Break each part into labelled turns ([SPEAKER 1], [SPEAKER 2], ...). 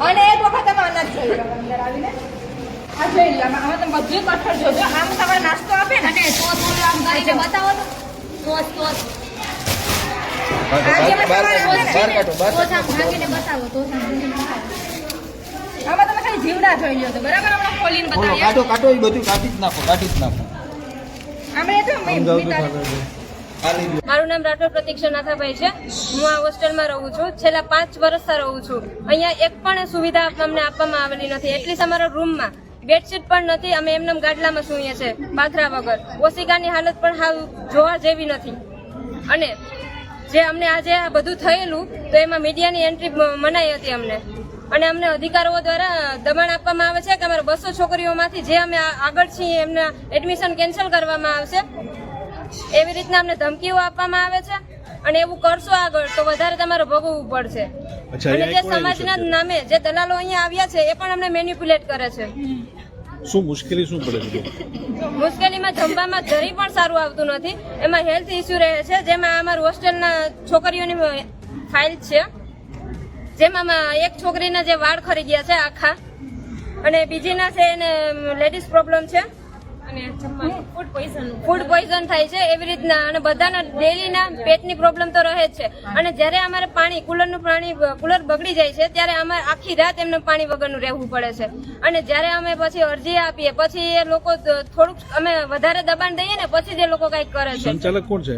[SPEAKER 1] અને એક વખત તમે અનાજ જોઈ લો અંદર આવીને આ જોઈ લો આમાં તમે બધું કઠોળ જોજો આમ તમારે નાસ્તો આપે ને તો થોડું આમ કરીને બતાવો તો આમાં તમે ખાલી જીવડા જોઈ લો તો બરાબર હમણાં ખોલીને બતાવીએ
[SPEAKER 2] કાટો એ બધું કાઢી જ નાખો
[SPEAKER 1] આમે તો
[SPEAKER 3] મારું નામ રાઠોડ પ્રતીક્ષા નાથાભાઈ છે. હું આ હોસ્ટેલમાં રહું છું. છેલ્લા 5 વર્ષથી રહું છું. અહીંયા એક પણ સુવિધા અમને આપવામાં આવેલી નથી. એટલીસ્ટ અમારા રૂમમાં બેડશીટ પણ નથી. અમે એમનેમ ગાડલામાં સૂઈએ છીએ પાથરા વગર. ઓશિકાની હાલત પણ હાવ જોવા જેવી નથી. અને જે અમને આજે આ બધું થયેલું તો એમાં મીડિયાની એન્ટ્રી મનાઈ હતી અમને. અને અમને અધિકારીઓ દ્વારા દબાણ આપવામાં આવે છે કે અમારા 200 છોકરીઓમાંથી જે અમે આગળ છીએ એમના એડમિશન કેન્સલ કરવામાં આવશે. એવી રીતના અમને ધમકીઓ આપવામાં આવે છે. અને એવું કરશો આગળ તો વધારે તમારે ભોગવવું પડશે. અને જે સમાજના નામે જે દલાલો અહીંયા આવ્યા છે એ પણ અમને મેનિપ્યુલેટ કરે છે.
[SPEAKER 4] શું મુશ્કેલી શું પડે છે?
[SPEAKER 3] મુશ્કેલીમાં જમવામાં જરી પણ સારું આવતું નથી. એમાં હેલ્થ ઇસ્યુ રહે છે. જેમાં અમારું હોસ્ટેલના છોકરીઓની ફાઇલ છે. જેમાં એક છોકરીના જે વાળ ખરી ગયા છે આખા, અને બીજીના છે એને લેડીઝ પ્રોબ્લેમ છે અને ફૂડ પોઈઝન થાય છે એવી રીતના. અને બધાના ડેલીના પેટની પ્રોબ્લેમ તો રહે જ છે. અને જ્યારે અમારે કુલર બગડી જાય છે ત્યારે અમારે આખી રાત એમને પાણી વગરનું રહેવું પડે છે. અને જ્યારે અમે પછી અરજી આપીએ પછી એ લોકો થોડુંક અમે વધારે દબાણ દઈએ ને પછી જે લોકો કંઈક કરે છે.
[SPEAKER 4] સંચાલક કોણ છે?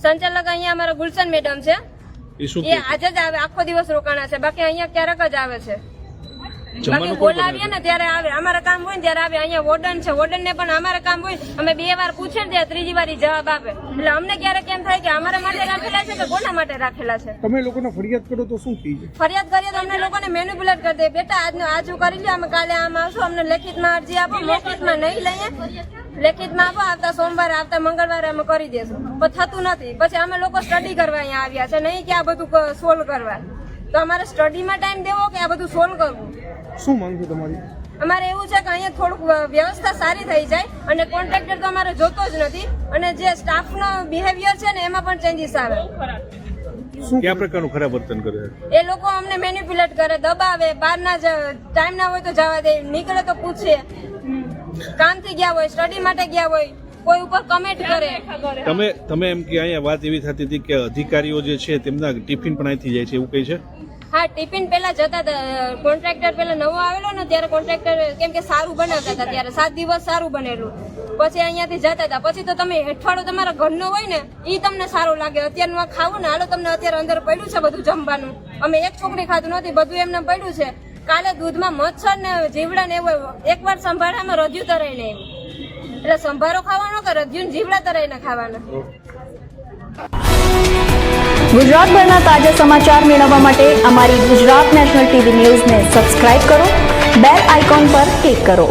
[SPEAKER 3] સંચાલક અહીંયા અમારા ગુલશન મેડમ છે. એ આજે જ આવે, આખો દિવસ રોકાણા છે. બાકી અહીંયા ક્યારેક જ આવે છે. બાકી બોલાવીએ ને ત્યારે આવે. અમારા કામ હોય ને ત્યારે આવે. અહીંયા વોર્ડન છે, વોર્ડન ને પણ અમારા કામ હોય અમે 2 વાર પૂછે ને ત્યારે 3જી વાર જવાબ આપે. એટલે અમને ક્યારેક એમ થાય કે અમારા માટે રાખેલા છે કે કોના માટે રાખેલા છે.
[SPEAKER 4] તમે લોકોને ફરિયાદ કરો તો શું થઈ જાય?
[SPEAKER 3] ફરિયાદ કરીએ તો અમને લોકોને મેનિપ્યુલેટ કરી દે. બેટા આજુ કરી લો, અમે કાલે આમ આવશું, અમને લેખિતમાં અરજી આપો. લેખિતમાં નહીં લઈએ, લેખિતમાં આપો, આવતા સોમવારે આવતા મંગળવારે અમે કરી દેશું. પણ થતું નથી. પછી અમે લોકો સ્ટડી કરવા અહીંયા આવ્યા છે, નહીં કે આ બધું સોલ્વ કરવા. તો અમારે સ્ટડીમાં ટાઈમ દેવો કે આ બધું સોલ્વ કરવું?
[SPEAKER 4] શું માંગ છે તમારી?
[SPEAKER 3] અમારે એવું છે કે અહીંયા થોડુંક વ્યવસ્થા સારી થઈ જાય. અને કોન્ટ્રાક્ટર તો અમારે જોતો જ નથી. અને જે સ્ટાફનો બિહેવિયર છે ને એમાં પણ ચેન્જીસ આવે.
[SPEAKER 4] કયા પ્રકારનું ખરાબ વર્તન કરે?
[SPEAKER 3] એ લોકો અમને મેનિપ્યુલેટ કરે, દબાવે. બહારના ટાઈમ ના હોય તો જવા દે, નીકળે તો પૂછે. કામથી ગયા હોય, સ્ટડી માટે ગયા હોય, કોઈ ઉપર કમેન્ટ કરે.
[SPEAKER 4] તમે એમ કે અહીંયા વાત એવી થતી હતી કે અધિકારીઓ જે છે તેમના ટિફિન પણ અહીંથી જાય છે, એવું કઈ છે?
[SPEAKER 3] હા, ટિફિન પેલા જતા હતા. કોન્ટ્રાક્ટર પેલા નવો આવેલો ને ત્યારે કોન્ટ્રાક્ટર કેમ કે સારું બનાવતા હતા, ત્યારે 7 દિવસ સારું બનેલું. પછી અહીંયાથી જતા હતા. પછી તો તમે હેઠવાડો તમારા ઘરનો હોય ને એ તમને સારું લાગે. અત્યારનું આ ખાવું ને, હાલો તમને અત્યારે અંદર પડ્યું છે બધું જમવાનું. અમે એક છોકરી ખાધું નથી, બધું એમને પડ્યું છે. કાલે દૂધમાં મચ્છર ને જીવડા ને એવું એકવાર સંભાળામાં રજ્યું તરાઈ ને એવું. એટલે સંભારો ખાવાનો કે રજ્યું ને જીવડા તરાઈને ખાવાના.
[SPEAKER 5] ગુજરાતભરના તાજા સમાચાર મેળવવા માટે અમારી ગુજરાત નેશનલ ટીવી ન્યૂઝને સબસ્ક્રાઇબ કરો, બેલ આઇકોન પર ક્લિક કરો.